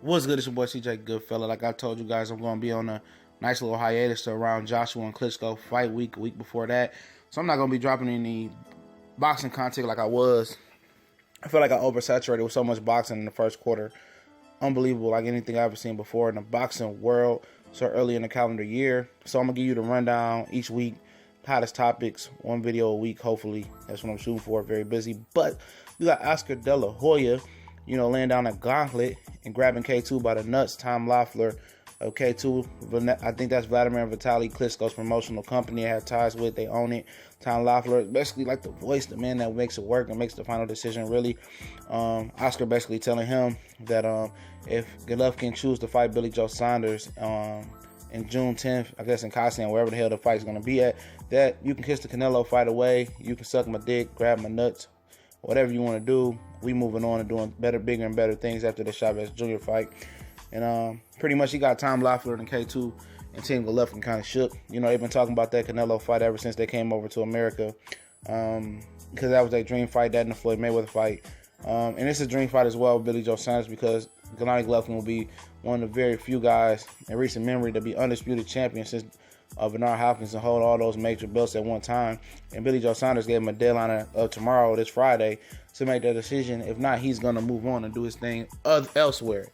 What's good? It's your boy CJ Goodfella. Like I told you guys, I'm going to be on a nice little hiatus to around Joshua and Klitschko fight week, a week before that. So I'm not going to be dropping any boxing content like I was. I feel like I oversaturated with so much boxing in the first quarter. Unbelievable, like anything I've ever seen before in the boxing world so early in the calendar year. So I'm going to give you the rundown each week, hottest topics, one video a week, hopefully. That's what I'm shooting for, very busy. But we got Oscar De La Hoya, laying down a gauntlet and grabbing K2 by the nuts. Tom Loeffler of K2, I think that's Vladimir Vitaly Klitschko's promotional company I have ties with. They own it. Tom Loeffler is basically like the voice, the man that makes it work and makes the final decision, really. Oscar basically telling him that if Golovkin chooses to fight Billy Joe Saunders in June 10th, I guess in Coliseum, wherever the hell the fight's going to be at, that you can kiss the Canelo fight away. You can suck my dick, grab my nuts, whatever you want to do. We moving on and doing better, bigger, and better things after the Chavez Jr. fight. And pretty much he got Tom Loeffler and K2 and Team Golovkin kind of shook. They've been talking about that Canelo fight ever since they came over to America. Because that was their dream fight, that and the Floyd Mayweather fight. And it's a dream fight as well with Billy Joe Saunders, because Gennady Golovkin will be one of the very few guys in recent memory to be undisputed champion since Bernard Hopkins and hold all those major belts at one time. And Billy Joe Saunders gave him a deadline of tomorrow, this Friday, to make that decision. If not, he's going to move on and do his thing elsewhere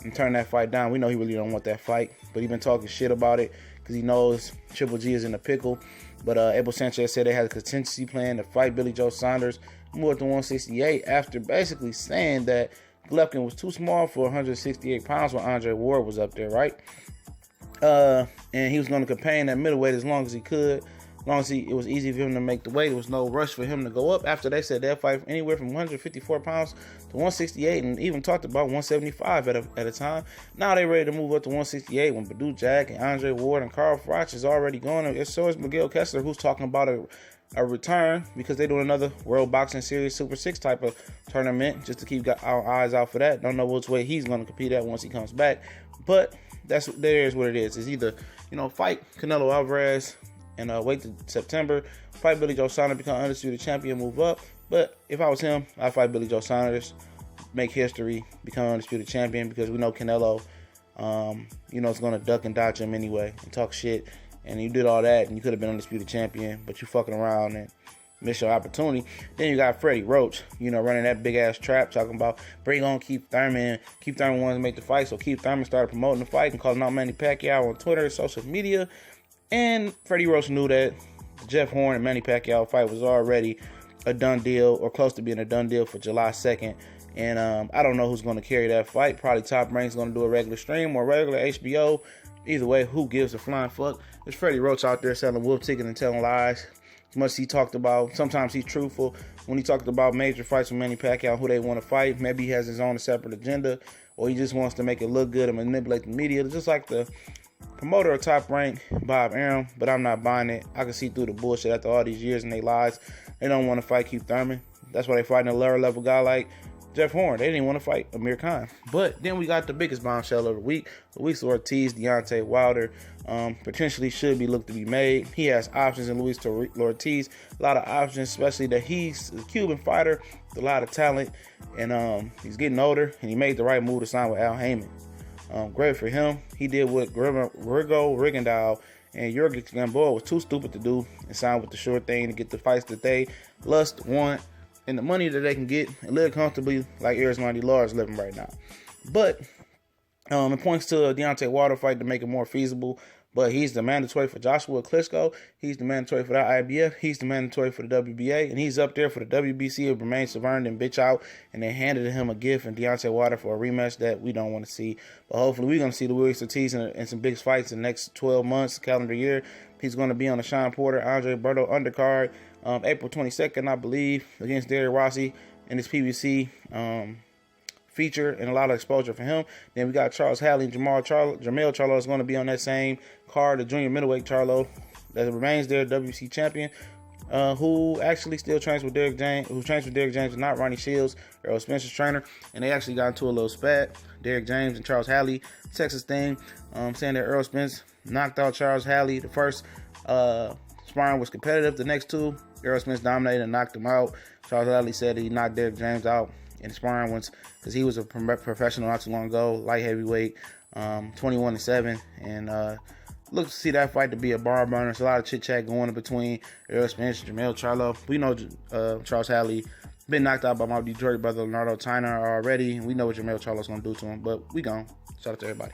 and turn that fight down. We know he really don't want that fight, but he's been talking shit about it because he knows Triple G is in the pickle. But Abel Sanchez said they had a contingency plan to fight Billy Joe Saunders, move up to 168 after basically saying that Golovkin was too small for 168 pounds when Andre Ward was up there, right? And he was going to campaign at middleweight as long as he could. As long as it was easy for him to make the weight, there was no rush for him to go up. After they said they'll fight anywhere from 154 pounds to 168, and even talked about 175 at a time. Now they're ready to move up to 168 when Badou Jack and Andre Ward and Carl Froch is already going. And so is Miguel Kessler, who's talking about a return because they're doing another World Boxing Series Super 6 type of tournament just to keep our eyes out for that. Don't know which way he's going to compete at once he comes back. But there's what it is. It's either, fight Canelo Alvarez and wait till September, fight Billy Joe Saunders, become undisputed champion, move up. But if I was him, I'd fight Billy Joe Saunders, make history, become undisputed champion, because we know Canelo, is going to duck and dodge him anyway and talk shit. And you did all that, and you could have been undisputed champion, but you fucking around and miss your opportunity. Then you got Freddie Roach, running that big-ass trap, talking about bring on Keith Thurman. Keith Thurman wanted to make the fight, so Keith Thurman started promoting the fight and calling out Manny Pacquiao on Twitter, social media. And Freddie Roach knew that the Jeff Horn and Manny Pacquiao fight was already a done deal, or close to being a done deal, for July 2nd. And I don't know who's going to carry that fight. Probably Top Rank's going to do a regular stream or regular HBO. Either way, who gives a flying fuck? There's Freddie Roach out there selling wolf tickets and telling lies. As much as he talked about, sometimes he's truthful. When he talked about major fights with Manny Pacquiao, who they want to fight, maybe he has his own separate agenda, or he just wants to make it look good and manipulate the media, just like the promoter of Top Rank, Bob Arum. But I'm not buying it. I can see through the bullshit after all these years and they lies. They don't want to fight Keith Thurman. That's why they fighting a lower level guy like Jeff Horn. They didn't want to fight Amir Khan. But then we got the biggest bombshell of the week. Luis Ortiz, Deontay Wilder, potentially should be looked to be made. He has options in Luis Ortiz. A lot of options, especially that he's a Cuban fighter with a lot of talent. And he's getting older, and he made the right move to sign with Al Haymon. Great for him. He did what Rigo Rigondeaux and Jurgen Gamboa was too stupid to do, and signed with the sure thing to get the fights that they lust, want, and the money that they can get and live comfortably like Arizona Lar is living right now. But it points to a Deontay Wilder fight to make it more feasible. But he's the mandatory for Joshua Klitschko. He's the mandatory for the IBF. He's the mandatory for the WBA. And he's up there for the WBC if Romain Severn and bitch out. And they handed him a gift in Deontay Wilder for a rematch that we don't want to see. But hopefully we're going to see Luis Ortiz in some big fights in the next 12 months, calendar year. He's going to be on the Sean Porter, Andre Berto undercard April 22nd, I believe, against Derek Rossi in his PBC feature, and a lot of exposure for him. Then we got Charles Hartley and Jermell Charlo is going to be on that same card, the junior middleweight Charlo that remains their WC champion, who actually still trains with Derek James, and not Ronnie Shields, Earl Spencer's trainer. And they actually got into a little spat, Derek James and Charles Hartley, Texas thing, saying that Earl Spence knocked out Charles Hartley. The first sparring was competitive. The next two, Earl Spence dominated and knocked him out. Charles Hartley said he knocked Derek James out in sparring once, because he was a professional not too long ago, light heavyweight, 21-7, and look to see that fight to be a bar burner. There's a lot of chit chat going in between Errol Spence and Jermell Charlo. We know Charles Hartley been knocked out by my Detroit brother Leonardo Tyner already. We know what Jermell Charlo's gonna do to him, but we gone. Shout out to everybody.